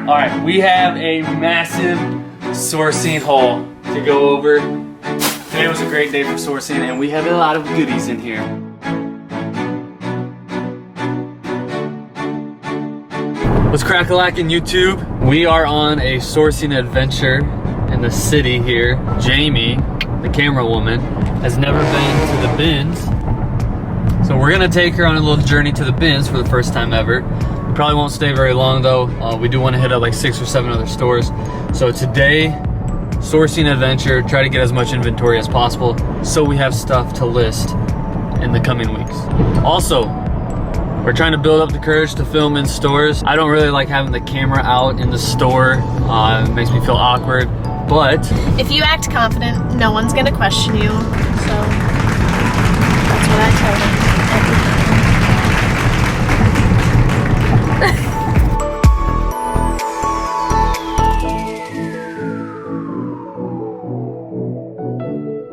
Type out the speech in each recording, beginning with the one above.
All right, we have a massive sourcing haul to go over. Today was a great day for sourcing and we have a lot of goodies in here. What's crack-a-lackin' YouTube? We are on a sourcing adventure in the city here. Jamie, the camera woman, has never been to the bins. So we're gonna take her on a little journey to the bins for the first time ever. We probably won't stay very long though. We do wanna hit up like 6 or 7 other stores. So today, sourcing adventure, try to get as much inventory as possible so we have stuff to list in the coming weeks. Also, we're trying to build up the courage to film in stores. I don't really like having the camera out in the store. It makes me feel awkward, but if you act confident, no one's gonna question you. So that's what I tell them every time.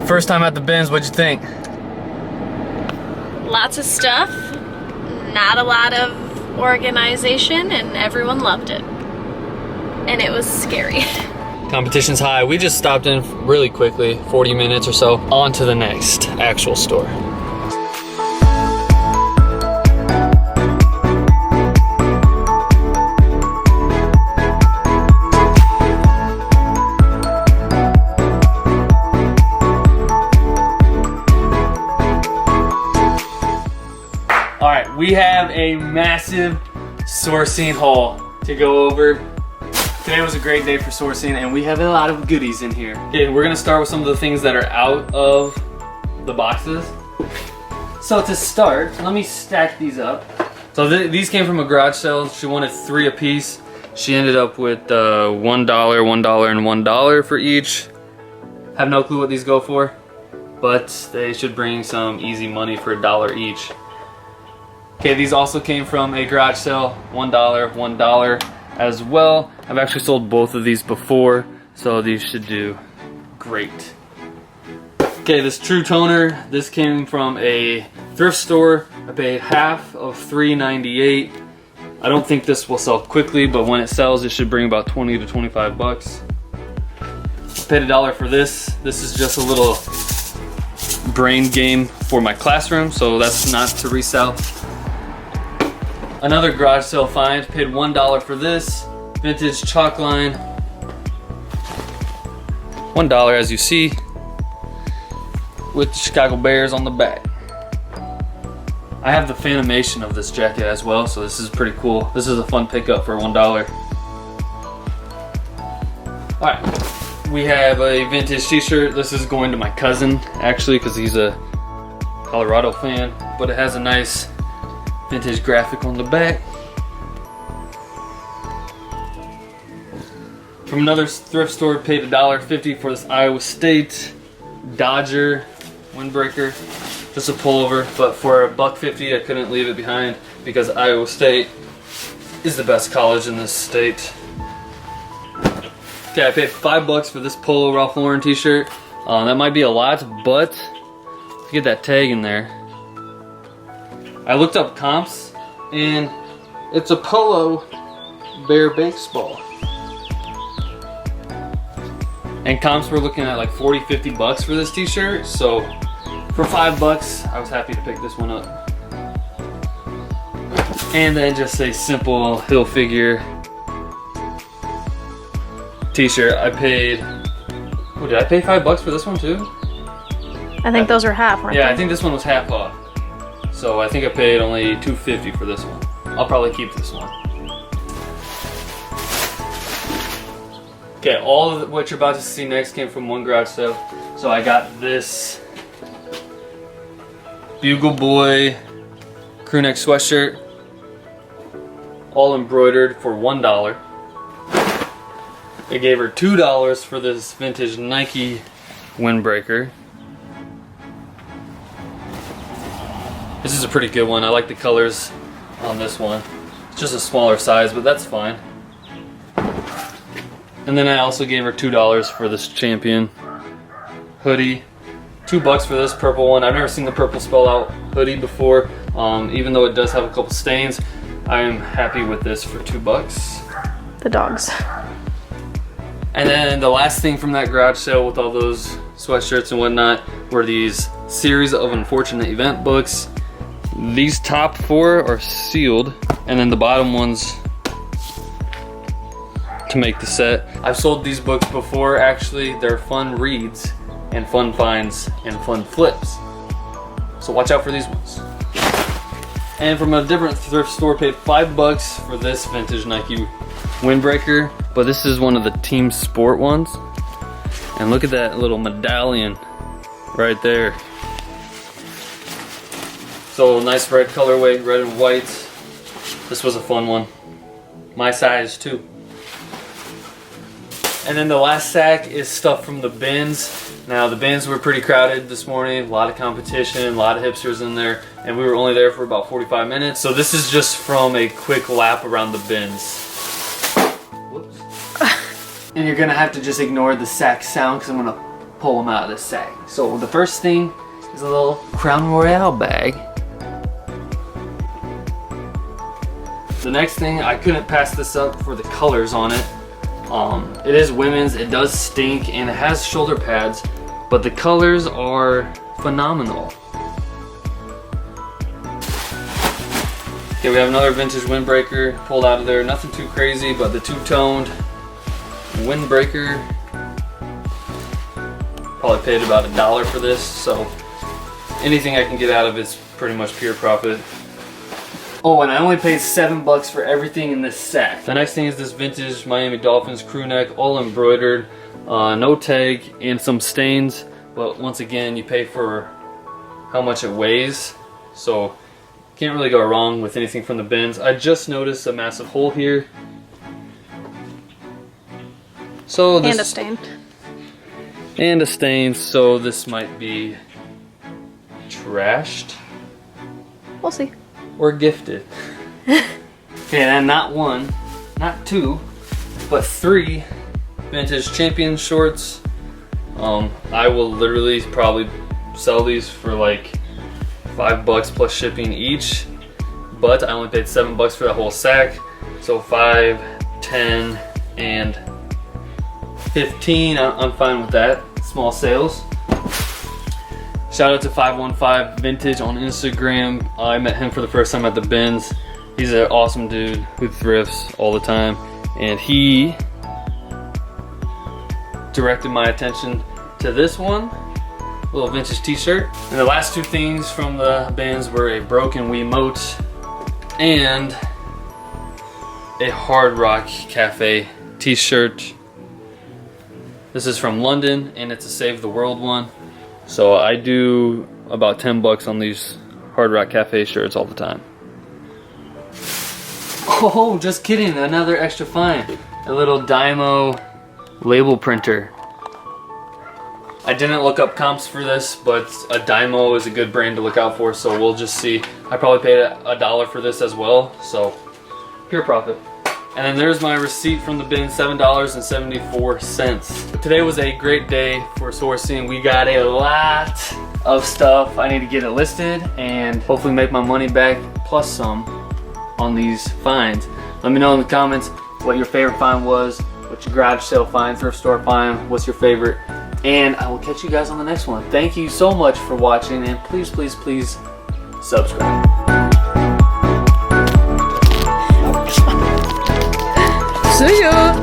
First time at the bins, what'd you think? Lots of stuff. Not a lot of organization, and everyone loved it. And it was scary. Competition's high. We just stopped in really quickly, 40 minutes or so, on to the next actual store. We have a massive sourcing haul to go over. Today was a great day for sourcing and we have a lot of goodies in here. Okay, we're gonna start with some of the things that are out of the boxes. So to start, let me stack these up. So these came from a garage sale. She wanted 3 a piece. She ended up with $1, $1, and $1 for each. Have no clue what these go for, but they should bring some easy money for $1 each. Okay, these also came from a garage sale, $1, $1 as well. I've actually sold both of these before, so these should do great. Okay, this True Toner, this came from a thrift store. I paid half of $3.98. I don't think this will sell quickly, but when it sells, it should bring about 20 to 25 bucks. I paid $1 for this. This is just a little brain game for my classroom, so that's not to resell. Another garage sale find, paid $1 for this. Vintage chalk line. $1 as you see, with the Chicago Bears on the back. I have the Fanimation of this jacket as well, so this is pretty cool. This is a fun pickup for $1. Alright, we have a vintage t-shirt. This is going to my cousin, actually, because he's a Colorado fan, but it has a nice vintage graphic on the back. From another thrift store, paid $1.50 for this Iowa State Dodger windbreaker. Just a pullover, but for $1.50 I couldn't leave it behind because Iowa State is the best college in this state. Okay, I paid $5 for this Polo Ralph Lauren t-shirt. That might be a lot, but to get that tag in there. I looked up comps, and it's a Polo Bear baseball. And comps were looking at like 40, 50 bucks for this t-shirt, so for $5, I was happy to pick this one up. And then just a simple Hilfiger t-shirt. I paid, oh, did I pay $5 for this one too? I think those are half, weren't they? Yeah, I think this one was half off. So I think I paid only $2.50 for this one. I'll probably keep this one. Okay, all of what you're about to see next came from one garage sale. So I got this Bugle Boy crewneck sweatshirt, all embroidered for $1. I gave her $2 for this vintage Nike windbreaker. This is a pretty good one. I like the colors on this one. It's just a smaller size, but that's fine. And then I also gave her $2 for this Champion hoodie. $2 for this purple one. I've never seen the purple spell out hoodie before. Even though it does have a couple stains, I am happy with this for $2. the dogs. And then the last thing from that garage sale with all those sweatshirts and whatnot were these series of unfortunate event books. These top 4 are sealed, and then the bottom ones to make the set. I've sold these books before, actually. They're fun reads and fun finds and fun flips. So watch out for these ones. And from a different thrift store, paid $5 for this vintage Nike windbreaker, but this is one of the team sport ones. And look at that little medallion right there. So nice red colorway, red and white. This was a fun one. My size too. And then the last sack is stuff from the bins. Now the bins were pretty crowded this morning, a lot of competition, a lot of hipsters in there, and we were only there for about 45 minutes. So this is just from a quick lap around the bins. Whoops. And you're gonna have to just ignore the sack sound because I'm gonna pull them out of the sack. So the first thing is a little Crown Royale bag. The next thing, I couldn't pass this up for the colors on it. It is women's, it does stink, and it has shoulder pads, but the colors are phenomenal. Okay, we have another vintage windbreaker pulled out of there. Nothing too crazy, but the two-toned windbreaker. Probably paid about $1 for this, so anything I can get out of it's pretty much pure profit. Oh, and I only paid $7 for everything in this sack. The next thing is this vintage Miami Dolphins crew neck, all embroidered, no tag, and some stains. But once again, you pay for how much it weighs, so can't really go wrong with anything from the bins. I just noticed a massive hole here. So this, And a stain. And a stain, so this might be trashed. We'll see. Or gifted. Okay, and not 1, not 2, but 3 vintage Champion shorts. I will literally probably sell these for like $5 plus shipping each, but I only paid $7 for the whole sack. So 5, 10, and 15. I'm fine with that. Small sales. Shout out to 515 Vintage on Instagram. I met him for the first time at the bins. He's an awesome dude who thrifts all the time, and he directed my attention to this one, little vintage t-shirt. And the last 2 things from the bins were a broken Wiimote and a Hard Rock Cafe t-shirt. This is from London, and it's a Save the World one. So I do about $10 on these Hard Rock Cafe shirts all the time. Oh, just kidding, another extra find. A little Dymo label printer. I didn't look up comps for this, but a Dymo is a good brand to look out for, so we'll just see. I probably paid $1 for this as well, so pure profit. And then there's my receipt from the bin, $7.74. Today was a great day for sourcing. We got a lot of stuff. I need to get it listed and hopefully make my money back plus some on these finds. Let me know in the comments what your favorite find was, what your garage sale find, thrift store find, what's your favorite, and I will catch you guys on the next one. Thank you so much for watching, and please, please, please subscribe. See ya!